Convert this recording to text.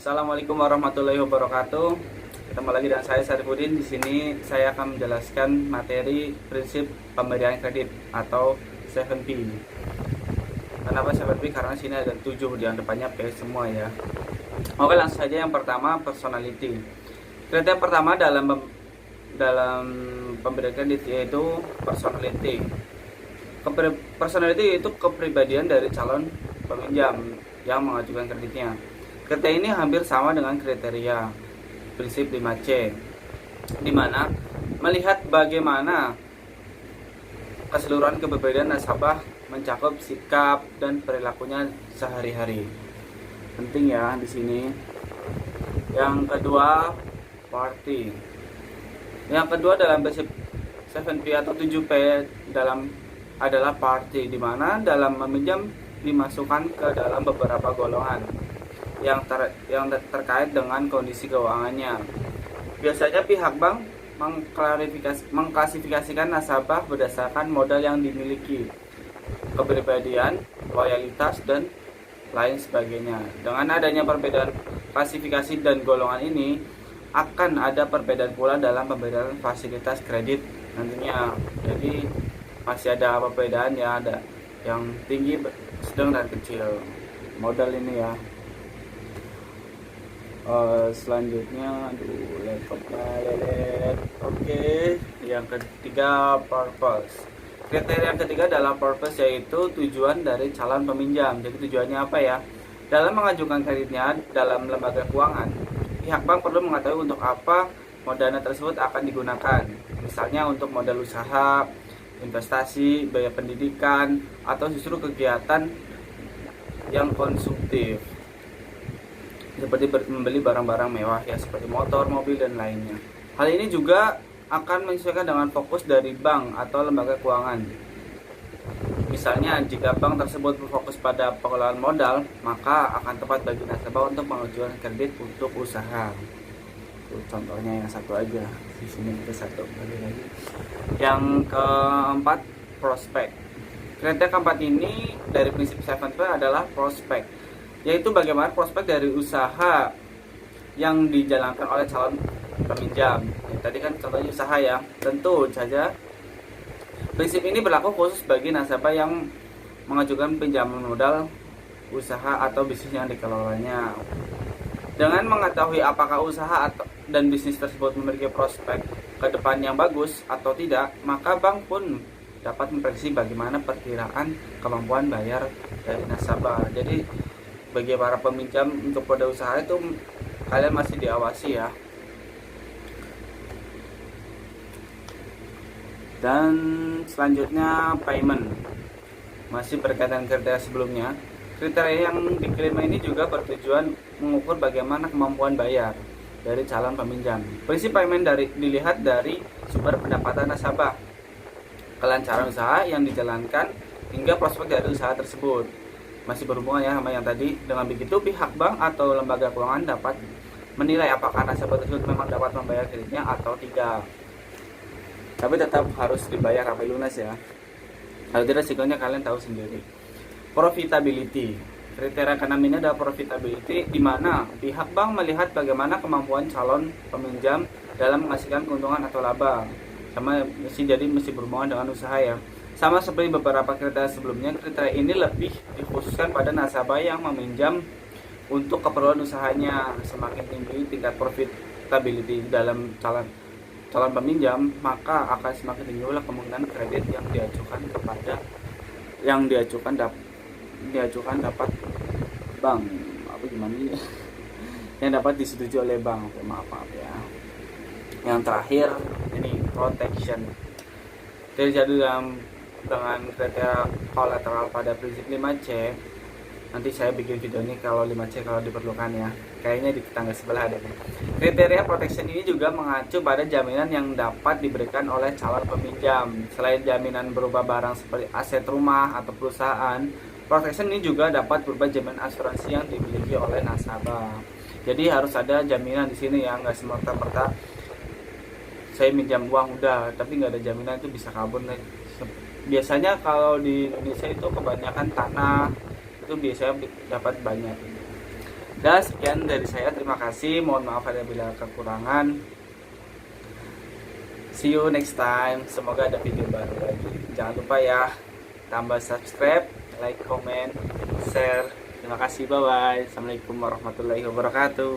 Assalamualaikum warahmatullahi wabarakatuh. Ketemu lagi dengan saya Syarifuddin. Di sini saya akan menjelaskan materi prinsip pemberian kredit atau 7P. Kenapa 7P? Karena sini ada 7 di depannya P semua ya. Oke, langsung saja. Yang pertama, personality. Kriteria pertama dalam pemberian kredit yaitu personality. Personality itu kepribadian dari calon peminjam yang mengajukan kreditnya. Kriteria ini hampir sama dengan kriteria prinsip 5C, di mana melihat bagaimana keseluruhan kepribadian nasabah mencakup sikap dan perilakunya sehari-hari. Penting ya di sini. Yang kedua, party. Yang kedua dalam prinsip 7P atau 7P adalah party, di mana dalam meminjam dimasukkan ke dalam beberapa golongan yang terkait dengan kondisi keuangannya. Biasanya pihak bank mengklasifikasikan nasabah berdasarkan modal yang dimiliki, kepribadian, loyalitas, dan lain sebagainya. Dengan adanya perbedaan klasifikasi dan golongan ini, akan ada perbedaan pula dalam pemberian fasilitas kredit nantinya. Jadi masih ada perbedaan ya, ada yang tinggi, sedang, dan kecil modal ini ya. Selanjutnya laptopnya lelet. Oke, yang ketiga, purpose. Kriteria yang ketiga adalah purpose, yaitu tujuan dari calon peminjam. Jadi tujuannya apa ya? Dalam mengajukan kreditnya dalam lembaga keuangan, pihak bank perlu mengetahui untuk apa modal tersebut akan digunakan. Misalnya untuk modal usaha, investasi, biaya pendidikan, atau justru kegiatan yang konsumtif, seperti membeli barang-barang mewah ya, seperti motor, mobil, dan lainnya. Hal ini juga akan menyesuaikan dengan fokus dari bank atau lembaga keuangan. Misalnya, jika bank tersebut berfokus pada pengelolaan modal, maka akan tepat bagi nasabah untuk mengajukan kredit untuk usaha. Contohnya yang satu aja, di sini kita satu lagi. Yang keempat, prospek. Kriteria keempat ini dari prinsip 7P adalah prospek, yaitu bagaimana prospek dari usaha yang dijalankan oleh calon peminjam. Tadi kan contohnya usaha ya. Tentu saja prinsip ini berlaku khusus bagi nasabah yang mengajukan pinjaman modal usaha atau bisnis yang dikelolanya. Dengan mengetahui apakah usaha dan bisnis tersebut memiliki prospek ke depan yang bagus atau tidak, maka bank pun dapat memprediksi bagaimana perkiraan kemampuan bayar dari nasabah. Jadi bagi para peminjam untuk pada usaha itu kalian masih diawasi ya. Dan selanjutnya, payment. Masih berkaitan kriteria sebelumnya. Kriteria yang diklaim ini juga bertujuan mengukur bagaimana kemampuan bayar dari calon peminjam. Prinsip payment dilihat dari sumber pendapatan nasabah, kelancaran usaha yang dijalankan, hingga prospek dari usaha tersebut. Masih berhubungan ya sama yang tadi. Dengan begitu, pihak bank atau lembaga keuangan dapat menilai apakah nasabah tersebut memang dapat membayar kreditnya atau tidak. Tapi tetap harus dibayar sampai lunas ya. Kalau tidak, resikonya kalian tahu sendiri. Profitability. Kriteria keenam ini adalah profitability, di mana pihak bank melihat bagaimana kemampuan calon peminjam dalam menghasilkan keuntungan atau laba. Mesti berhubungan dengan usaha ya. Sama seperti beberapa kriteria sebelumnya, kriteria ini lebih dikhususkan pada nasabah yang meminjam untuk keperluan usahanya. Semakin tinggi tingkat profitability dalam calon peminjam, maka akan semakin tinggi pula kemungkinan kredit yang diajukan dapat bank yang dapat disetujui oleh bank. Maaf ya. Yang terakhir ini, protection. Terjadi dengan kriteria kolateral pada prinsip 5C. Nanti saya bikin video ini kalau 5C kalau diperlukan ya. Kayaknya di tetangga sebelah ada. Kriteria protection ini juga mengacu pada jaminan yang dapat diberikan oleh calon peminjam. Selain jaminan berupa barang seperti aset rumah atau perusahaan, protection ini juga dapat berupa jaminan asuransi yang dimiliki oleh nasabah. Jadi harus ada jaminan di sini ya, nggak semerta-merta saya minjam uang udah, tapi nggak ada jaminan, itu bisa kabur. Biasanya kalau di Indonesia itu kebanyakan tanah itu biasanya dapat banyak. Dan sekian dari saya, terima kasih, mohon maaf apabila kekurangan. See you next time, semoga ada video baru lagi. Jangan lupa ya, tambah subscribe, like, comment, share. Terima kasih, bye bye. Assalamualaikum warahmatullahi wabarakatuh.